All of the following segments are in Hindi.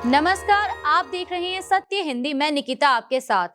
नमस्कार, आप देख रहे हैं सत्य हिंदी। मैं निकिता आपके साथ।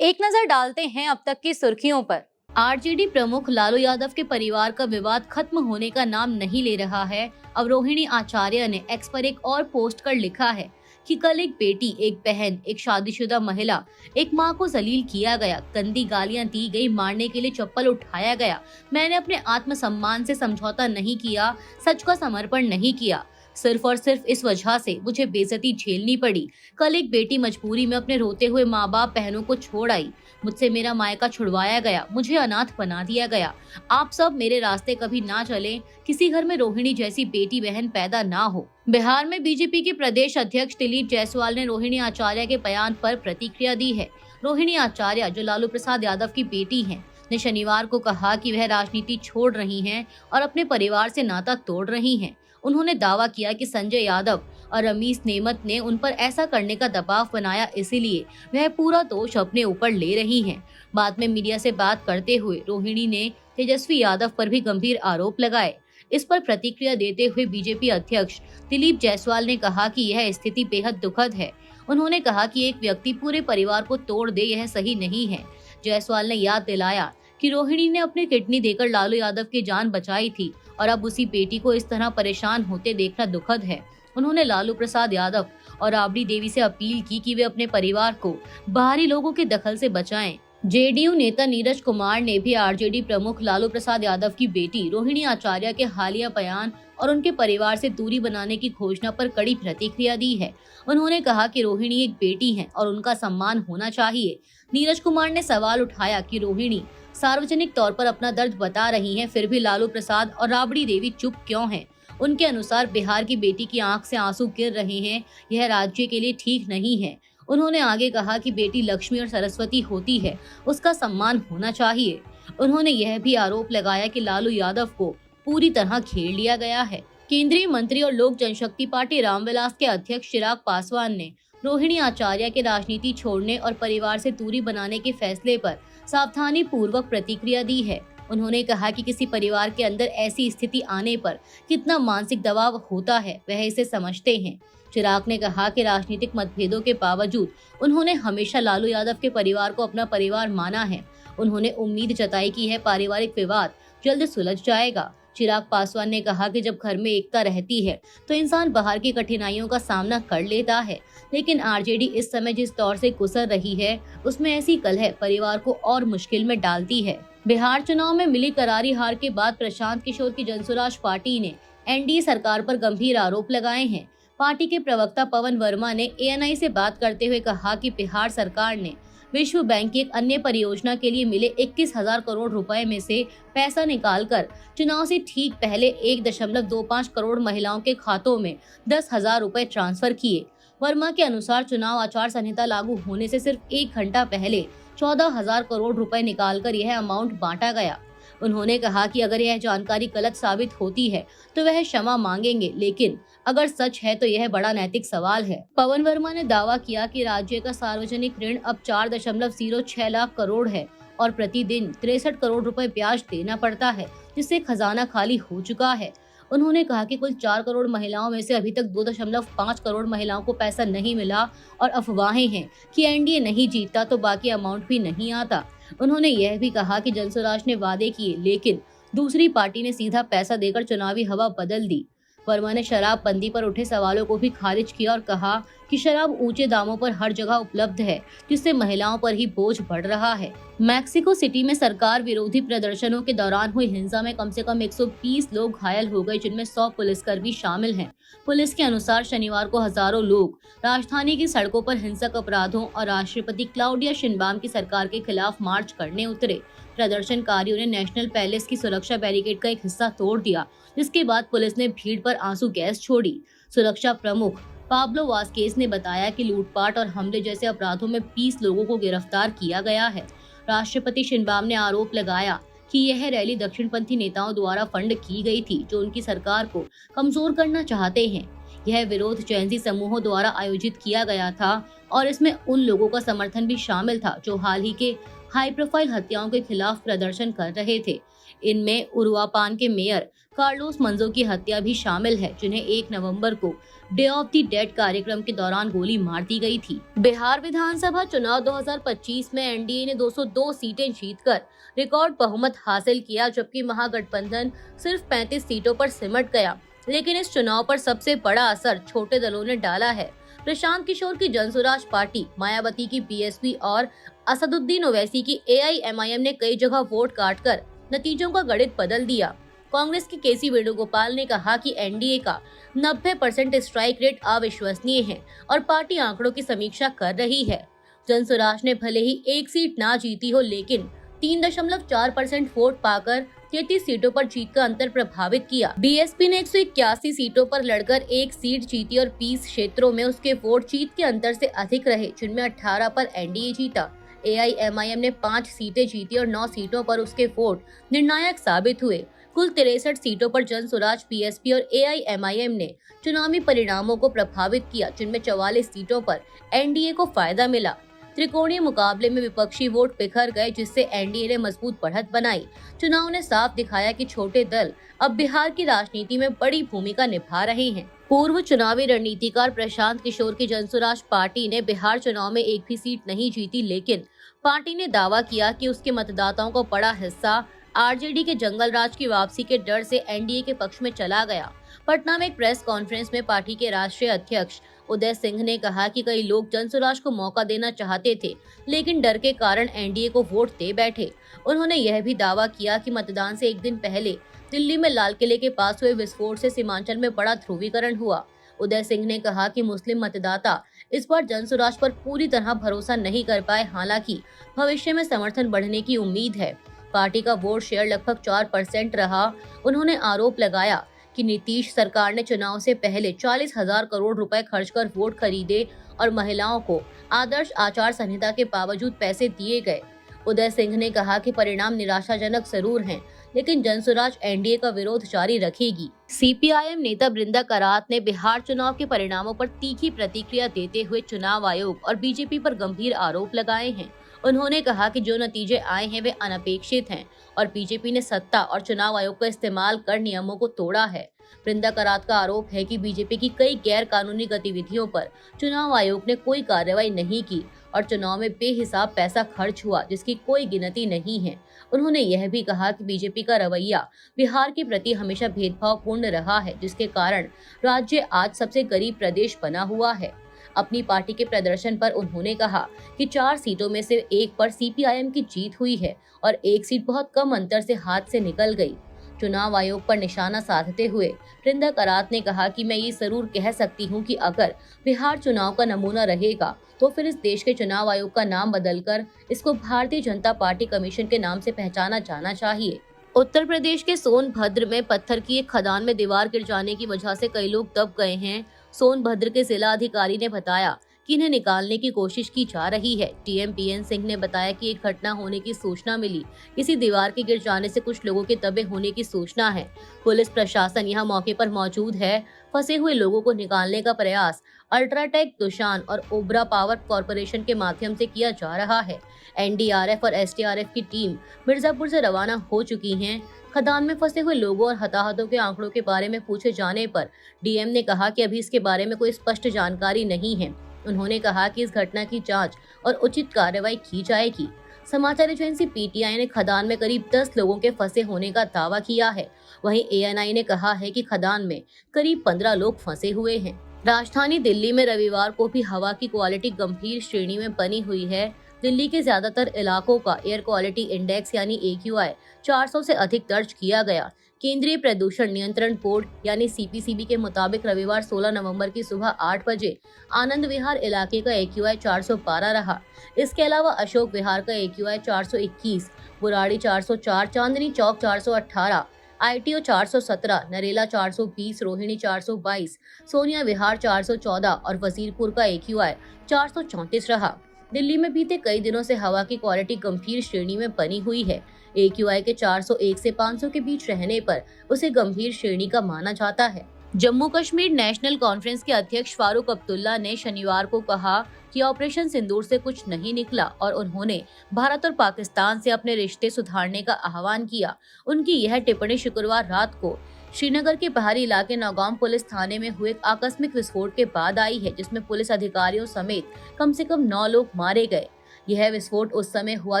एक नजर डालते हैं अब तक की सुर्खियों पर। आरजेडी प्रमुख लालू यादव के परिवार का विवाद खत्म होने का नाम नहीं ले रहा है। अब रोहिणी आचार्य ने एक्स पर एक और पोस्ट कर लिखा है कि कल एक बेटी, एक बहन, एक शादीशुदा महिला, एक मां को जलील किया गया, गंदी गालियां दी गई, मारने के लिए चप्पल उठाया गया। मैंने अपने आत्मसम्मान से समझौता नहीं किया, सच का समर्पण नहीं किया। सिर्फ और सिर्फ इस वजह से मुझे बेइज्जती झेलनी पड़ी। कल एक बेटी मजबूरी में अपने रोते हुए माँ बाप बहनों को छोड़ आई। मुझसे मेरा मायका छुड़वाया गया, मुझे अनाथ बना दिया गया। आप सब मेरे रास्ते कभी ना चले, किसी घर में रोहिणी जैसी बेटी बहन पैदा ना हो। बिहार में बीजेपी के प्रदेश अध्यक्ष दिलीप जायसवाल ने रोहिणी आचार्य के बयान पर प्रतिक्रिया दी है। रोहिणी आचार्य, जो लालू प्रसाद यादव की बेटी हैं, ने शनिवार को कहा कि वह राजनीति छोड़ रही हैं और अपने परिवार से नाता तोड़ रही हैं। उन्होंने दावा किया कि संजय यादव और रमीश नेमत ने उन पर ऐसा करने का दबाव बनाया, इसीलिए वह पूरा दोष अपने ऊपर ले रही हैं। बाद में मीडिया से बात करते हुए रोहिणी ने तेजस्वी यादव पर भी गंभीर आरोप लगाए। इस पर प्रतिक्रिया देते हुए बीजेपी अध्यक्ष दिलीप जायसवाल ने कहा कि यह स्थिति बेहद दुखद है। उन्होंने कहा कि एक व्यक्ति पूरे परिवार को तोड़ दे, यह सही नहीं है। जायसवाल ने याद दिलाया कि रोहिणी ने अपनी किडनी देकर लालू यादव की जान बचाई थी और अब उसी बेटी को इस तरह परेशान होते देखना दुखद है। उन्होंने लालू प्रसाद यादव और राबड़ी देवी से अपील की कि वे अपने परिवार को बाहरी लोगों के दखल से बचाएं। जेडीयू नेता नीरज कुमार ने भी आरजेडी प्रमुख लालू प्रसाद यादव की बेटी रोहिणी आचार्य के हालिया बयान और उनके परिवार से दूरी बनाने की घोषणा पर कड़ी प्रतिक्रिया दी है। उन्होंने कहा कि रोहिणी एक बेटी है और उनका सम्मान होना चाहिए। नीरज कुमार ने सवाल उठाया कि रोहिणी सार्वजनिक तौर पर अपना दर्द बता रही हैं, फिर भी लालू प्रसाद और राबड़ी देवी चुप क्यों हैं? उनके अनुसार बिहार की बेटी की आंख से आंसू गिर रहे हैं, यह राज्य के लिए ठीक नहीं है। उन्होंने आगे कहा कि बेटी लक्ष्मी और सरस्वती होती है, उसका सम्मान होना चाहिए। उन्होंने यह भी आरोप लगाया कि लालू यादव को पूरी तरह घेर लिया गया है। केंद्रीय मंत्री और लोक जनशक्ति पार्टी रामविलास के अध्यक्ष चिराग पासवान ने रोहिणी आचार्य के राजनीति छोड़ने और परिवार से दूरी बनाने के फैसले पर सावधानी पूर्वक प्रतिक्रिया दी है। उन्होंने कहा कि किसी परिवार के अंदर ऐसी स्थिति आने पर कितना मानसिक दबाव होता है, वह इसे समझते हैं। चिराग ने कहा कि राजनीतिक मतभेदों के बावजूद उन्होंने हमेशा लालू यादव के परिवार को अपना परिवार माना है। उन्होंने उम्मीद जताई कि यह पारिवारिक विवाद जल्द सुलझ जाएगा। चिराग पासवान ने कहा कि जब घर में एकता रहती है तो इंसान बाहर की कठिनाइयों का सामना कर लेता है, लेकिन आरजेडी इस समय जिस दौर से गुजर रही है उसमें ऐसी कलह परिवार को और मुश्किल में डालती है। बिहार चुनाव में मिली करारी हार के बाद प्रशांत किशोर की जनसुराज पार्टी ने एनडीए सरकार पर गंभीर आरोप लगाए हैं। पार्टी के प्रवक्ता पवन वर्मा ने एएनआई से बात करते हुए कहा कि बिहार सरकार ने विश्व बैंक की एक अन्य परियोजना के लिए मिले 21,000 करोड़ रुपए में से पैसा निकालकर चुनाव से ठीक पहले 1.25 करोड़ महिलाओं के खातों में 10,000 रुपए ट्रांसफर किए। वर्मा के अनुसार चुनाव आचार संहिता लागू होने से सिर्फ 1 घंटा पहले 14,000 करोड़ रुपए निकालकर यह अमाउंट बांटा गया। उन्होंने कहा कि अगर यह जानकारी गलत साबित होती है तो वह क्षमा मांगेंगे, लेकिन अगर सच है तो यह बड़ा नैतिक सवाल है। पवन वर्मा ने दावा किया कि राज्य का सार्वजनिक ऋण अब 4.06 लाख करोड़ है और प्रतिदिन 63 करोड़ रुपए ब्याज देना पड़ता है, जिससे खजाना खाली हो चुका है। उन्होंने कहा कि कुल 4 करोड़ महिलाओं में से अभी तक 2.5 करोड़ महिलाओं को पैसा नहीं मिला और अफवाहें हैं कि एनडीए नहीं जीतता तो बाकी अमाउंट भी नहीं आता। उन्होंने यह भी कहा कि जनसुराज ने वादे किए, लेकिन दूसरी पार्टी ने सीधा पैसा देकर चुनावी हवा बदल दी। वर्मा ने शराबबंदी पर उठे सवालों को भी खारिज किया और कहा कि शराब ऊंचे दामों पर हर जगह उपलब्ध है, जिससे महिलाओं पर ही बोझ बढ़ रहा है। मैक्सिको सिटी में सरकार विरोधी प्रदर्शनों के दौरान हुई हिंसा में कम से कम 120 लोग घायल हो गए, जिनमें 100 पुलिसकर्मी शामिल हैं। पुलिस के अनुसार शनिवार को हजारों लोग राजधानी की सड़कों पर हिंसक अपराधों और राष्ट्रपति क्लाउडिया शिनबाम की सरकार के खिलाफ मार्च करने उतरे। प्रदर्शनकारियों ने नेशनल पैलेस की सुरक्षा बैरिकेड का एक हिस्सा तोड़ दिया, जिसके बाद पुलिस ने भीड़ पर आंसू गैस छोड़ी। सुरक्षा प्रमुख पाब्लो वास्केस ने बताया कि लूटपाट और हमले जैसे अपराधों में 20 लोगों को गिरफ्तार किया गया है। राष्ट्रपति शिनबाम ने आरोप लगाया कि यह रैली दक्षिणपंथी नेताओं द्वारा फंड की गई थी, जो उनकी सरकार को कमजोर करना चाहते हैं। यह विरोध जैनजी समूहों द्वारा आयोजित किया गया था और इसमें उन लोगों का समर्थन भी शामिल था जो हाल ही के हाई प्रोफाइल हत्याओं के खिलाफ प्रदर्शन कर रहे थे। इनमें उरुआपान के मेयर कार्लोस मंजो की हत्या भी शामिल है, जिन्हें 1 नवंबर को डे ऑफ द डेड कार्यक्रम के दौरान गोली मार दी गई थी। बिहार विधानसभा चुनाव 2025 में एनडीए ने 202 सीटें जीतकर रिकॉर्ड बहुमत हासिल किया, जबकि महागठबंधन सिर्फ 35 सीटों पर सिमट गया। लेकिन इस चुनाव पर सबसे बड़ा असर छोटे दलों ने डाला है। प्रशांत किशोर की जनसुराज पार्टी, मायावती की बीएसपी और असदुद्दीन ओवैसी की एआईएमआईएम ने कई जगह वोट काटकर नतीजों का गणित बदल दिया। कांग्रेस के केसी वेणुगोपाल ने कहा कि एनडीए का 90% स्ट्राइक रेट अविश्वसनीय है और पार्टी आंकड़ों की समीक्षा कर रही है। जनसुराज ने भले ही एक सीट ना जीती हो, लेकिन 3.4% वोट पाकर 33 सीटों पर जीत का अंतर प्रभावित किया। बीएसपी ने 181 सीटों पर लड़कर एक सीट जीती और 20 क्षेत्रों में उसके वोट जीत के अंतर से अधिक रहे, जिनमें 18 पर एनडीए जीता। एआईएमआईएम ने 5 सीटें जीती और 9 सीटों पर उसके वोट निर्णायक साबित हुए। कुल 63 सीटों पर जनसुराज, बीएसपी और एआईएमआईएम ने चुनावी परिणामों को प्रभावित किया, जिनमें 44 सीटों पर एनडीए को फायदा मिला। त्रिकोणीय मुकाबले में विपक्षी वोट बिखर गए, जिससे एनडीए ने मजबूत बढ़त बनाई। चुनाव ने साफ दिखाया कि छोटे दल अब बिहार की राजनीति में बड़ी भूमिका निभा रहे हैं। पूर्व चुनावी रणनीतिकार प्रशांत किशोर की जनसुराज पार्टी ने बिहार चुनाव में एक भी सीट नहीं जीती, लेकिन पार्टी ने दावा किया कि उसके मतदाताओं को बड़ा हिस्सा आरजेडी के जंगल राज की वापसी के डर से एनडीए के पक्ष में चला गया। पटना में एक प्रेस कॉन्फ्रेंस में पार्टी के राष्ट्रीय अध्यक्ष उदय सिंह ने कहा कि कई लोग जनसुराज को मौका देना चाहते थे, लेकिन डर के कारण एनडीए को वोट दे बैठे। उन्होंने यह भी दावा किया कि मतदान से एक दिन पहले दिल्ली में लाल किले के पास हुए विस्फोट से सीमांचल में बड़ा ध्रुवीकरण हुआ। उदय सिंह ने कहा कि मुस्लिम मतदाता इस बार जनसुराज पर पूरी तरह भरोसा नहीं कर पाए, हालांकि भविष्य में समर्थन बढ़ने की उम्मीद है। पार्टी का वोट शेयर लगभग 4% रहा। उन्होंने आरोप लगाया कि नीतीश सरकार ने चुनाव से पहले 40,000 करोड़ रुपए खर्च कर वोट खरीदे और महिलाओं को आदर्श आचार संहिता के बावजूद पैसे दिए गए। उदय सिंह ने कहा कि परिणाम निराशाजनक जरूर हैं, लेकिन जनसुराज एनडीए का विरोध जारी रखेगी। सीपीआईएम नेता बृंदा करात ने बिहार चुनाव के परिणामों पर तीखी प्रतिक्रिया देते हुए चुनाव आयोग और बीजेपी पर गंभीर आरोप लगाए हैं। उन्होंने कहा कि जो नतीजे आए हैं वे अनपेक्षित हैं और बीजेपी ने सत्ता और चुनाव आयोग का इस्तेमाल कर नियमों को तोड़ा है। बृंदा करात का आरोप है कि बीजेपी की कई गैर कानूनी गतिविधियों पर चुनाव आयोग ने कोई कार्रवाई नहीं की और चुनाव में बेहिसाब पैसा खर्च हुआ, जिसकी कोई गिनती नहीं है। उन्होंने यह भी कहा कि बीजेपी का रवैया बिहार के प्रति हमेशा भेदभावपूर्ण रहा है, जिसके कारण राज्य आज सबसे गरीब प्रदेश बना हुआ है। अपनी पार्टी के प्रदर्शन पर उन्होंने कहा कि 4 सीटों में से एक पर सीपीआईएम की जीत हुई है और एक सीट बहुत कम अंतर से हाथ से निकल गई। चुनाव आयोग पर निशाना साधते हुए बृंदा करात ने कहा कि मैं ये जरूर कह सकती हूँ कि अगर बिहार चुनाव का नमूना रहेगा तो फिर इस देश के चुनाव आयोग का नाम बदलकर इसको भारतीय जनता पार्टी कमीशन के नाम से पहचाना जाना चाहिए। उत्तर प्रदेश के सोनभद्र में पत्थर की एक खदान में दीवार गिर जाने की वजह से कई लोग दब गए हैं। सोनभद्र के जिला अधिकारी ने बताया कि इन्हें निकालने की कोशिश की जा रही है। टीएम सिंह ने बताया कि एक घटना होने की सूचना मिली। किसी दीवार के गिर जाने से कुछ लोगों के दबे होने की सूचना है। पुलिस प्रशासन यहां मौके पर मौजूद है। फंसे हुए लोगों को निकालने का प्रयास अल्ट्राटेक, तुशान और ओबरा पावर कॉरपोरेशन के माध्यम से किया जा रहा है। एनडीआरएफ और एसडीआरएफ की टीम मिर्जापुर से रवाना हो चुकी है। खदान में फंसे हुए लोगों और हताहतों के आंकड़ों के बारे में पूछे जाने पर डीएम ने कहा कि अभी इसके बारे में कोई स्पष्ट जानकारी नहीं है। उन्होंने कहा कि इस घटना की जांच और उचित कार्रवाई की जाएगी। समाचार एजेंसी पीटीआई ने खदान में करीब 10 लोगों के फंसे होने का दावा किया है। वहीं एएनआई ने कहा है कि खदान में करीब 15 लोग फंसे हुए हैं। राजधानी दिल्ली में रविवार को भी हवा की क्वालिटी गंभीर श्रेणी में बनी हुई है। दिल्ली के ज्यादातर इलाकों का एयर क्वालिटी इंडेक्स यानी AQI 400 से अधिक दर्ज किया गया। केंद्रीय प्रदूषण नियंत्रण बोर्ड यानी CPCB के मुताबिक रविवार 16 नवंबर की सुबह 8 बजे आनंद विहार इलाके का AQI 412 रहा। इसके अलावा अशोक विहार का AQI 421, बुराड़ी 404, चांदनी चौक 418, ITO 417, नरेला 420, रोहिणी 422, सोनिया विहार 414 और वजीरपुर का AQI 434 रहा। दिल्ली में बीते कई दिनों से हवा की क्वालिटी गंभीर श्रेणी में बनी हुई है। AQI के 401 से 500 के बीच रहने पर उसे गंभीर श्रेणी का माना जाता है। जम्मू कश्मीर नेशनल कॉन्फ्रेंस के अध्यक्ष फारूक अब्दुल्ला ने शनिवार को कहा कि ऑपरेशन सिंदूर से कुछ नहीं निकला और उन्होंने भारत और पाकिस्तान से अपने रिश्ते सुधारने का आह्वान किया। उनकी यह टिप्पणी शुक्रवार रात को श्रीनगर के पहाड़ी इलाके नौगाम पुलिस थाने में हुए एक आकस्मिक विस्फोट के बाद आई है, जिसमें पुलिस अधिकारियों समेत कम से कम 9 लोग मारे गए। यह विस्फोट उस समय हुआ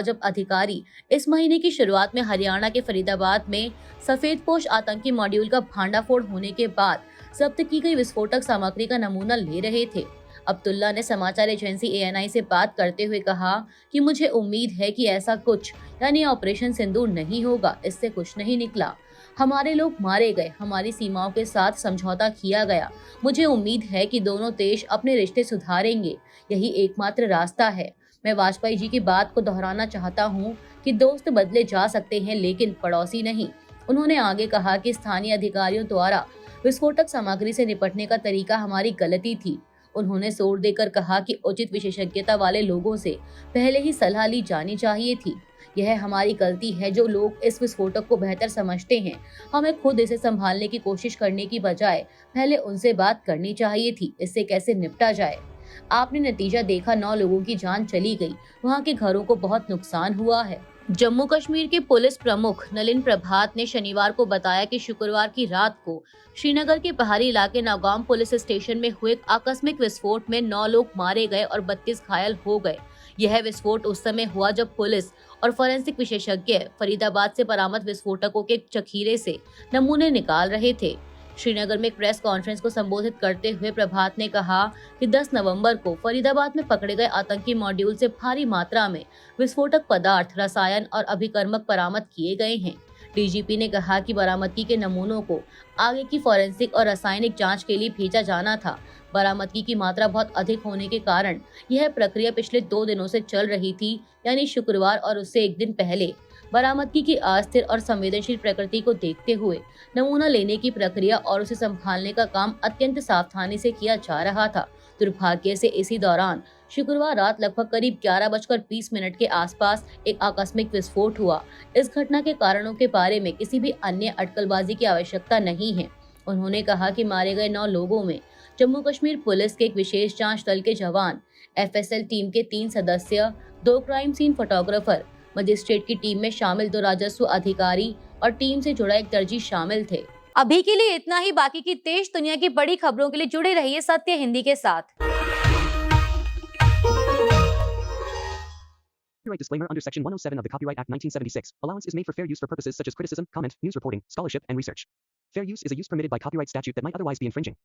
जब अधिकारी इस महीने की शुरुआत में हरियाणा के फरीदाबाद में सफेदपोश आतंकी मॉड्यूल का भांडाफोड़ होने के बाद जब्त की गई विस्फोटक सामग्री का नमूना ले रहे थे। अब्दुल्ला ने समाचार एजेंसी एएनआई से बात करते हुए कहा कि मुझे उम्मीद है कि ऐसा कुछ यानी ऑपरेशन सिंदूर नहीं होगा, इससे कुछ नहीं निकला। हमारे लोग मारे गए, हमारी सीमाओं के साथ समझौता किया गया। मुझे उम्मीद है कि दोनों देश अपने रिश्ते सुधारेंगे, यही एकमात्र रास्ता है। मैं वाजपेयी जी की बात को दोहराना चाहता हूँ कि दोस्त बदले जा सकते हैं लेकिन पड़ोसी नहीं। उन्होंने आगे कहा कि स्थानीय अधिकारियों द्वारा विस्फोटक सामग्री से निपटने का तरीका हमारी गलती थी। उन्होंने जोर देकर कहा कि उचित विशेषज्ञता वाले लोगों से पहले ही सलाह ली जानी चाहिए थी। यह हमारी गलती है जो लोग इस विस्फोटक को बेहतर समझते हैं। हमें खुद इसे संभालने की कोशिश करने की बजाय पहले उनसे बात करनी चाहिए थी, इससे कैसे निपटा जाए। आपने नतीजा देखा, 9 लोगों की जान चली गई, वहाँ के घरों को बहुत नुकसान हुआ है। जम्मू कश्मीर के पुलिस प्रमुख नलिन प्रभात ने शनिवार को बताया कि शुक्रवार की रात को श्रीनगर के पहाड़ी इलाके नौगाम पुलिस स्टेशन में हुए आकस्मिक विस्फोट में 9 लोग मारे गए और 32 घायल हो गए। यह विस्फोट उस समय हुआ जब पुलिस और फोरेंसिक विशेषज्ञ फरीदाबाद से बरामद विस्फोटकों के जखीरे से नमूने निकाल रहे थे। श्रीनगर में एक प्रेस कॉन्फ्रेंस को संबोधित करते हुए प्रभात ने कहा कि 10 नवंबर को फरीदाबाद में पकड़े गए आतंकी मॉड्यूल से भारी मात्रा में विस्फोटक पदार्थ, रसायन और अभिकर्मक बरामद किए गए हैं। डीजीपी ने कहा कि बरामदगी के नमूनों को आगे की फोरेंसिक और रासायनिक जांच के लिए भेजा जाना था। बरामदगी की मात्रा बहुत अधिक होने के कारण यह प्रक्रिया पिछले 2 दिनों से चल रही थी, यानी शुक्रवार और उससे एक दिन पहले। बरामदगी की अस्थिर और संवेदनशील प्रकृति को देखते हुए नमूना लेने की प्रक्रिया और उसे संभालने का काम अत्यंत सावधानी से किया जा रहा था। दुर्भाग्य से इसी दौरान शुक्रवार रात लगभग करीब 11:20 के आसपास एक आकस्मिक विस्फोट हुआ। इस घटना के कारणों के बारे में किसी भी अन्य अटकलबाजी की आवश्यकता नहीं है। उन्होंने कहा कि मारे गए 9 लोगों में जम्मू कश्मीर पुलिस के एक विशेष जांच दल के जवान, एफएसएल टीम के 3 सदस्य, 2 क्राइम सीन फोटोग्राफर, मजिस्ट्रेट की टीम में शामिल 2 राजस्व अधिकारी और टीम से जुड़ा एक दर्जी शामिल थे। अभी के लिए इतना ही। बाकी की देश दुनिया की बड़ी खबरों के लिए जुड़े रहिए सत्य हिंदी के साथ। Copyright disclaimer under Section 107 of the Copyright Act 1976. Allowance is made for fair use for purposes such as criticism, comment, news reporting, scholarship, and research. Fair use is a use permitted by copyright statute that might otherwise be infringing.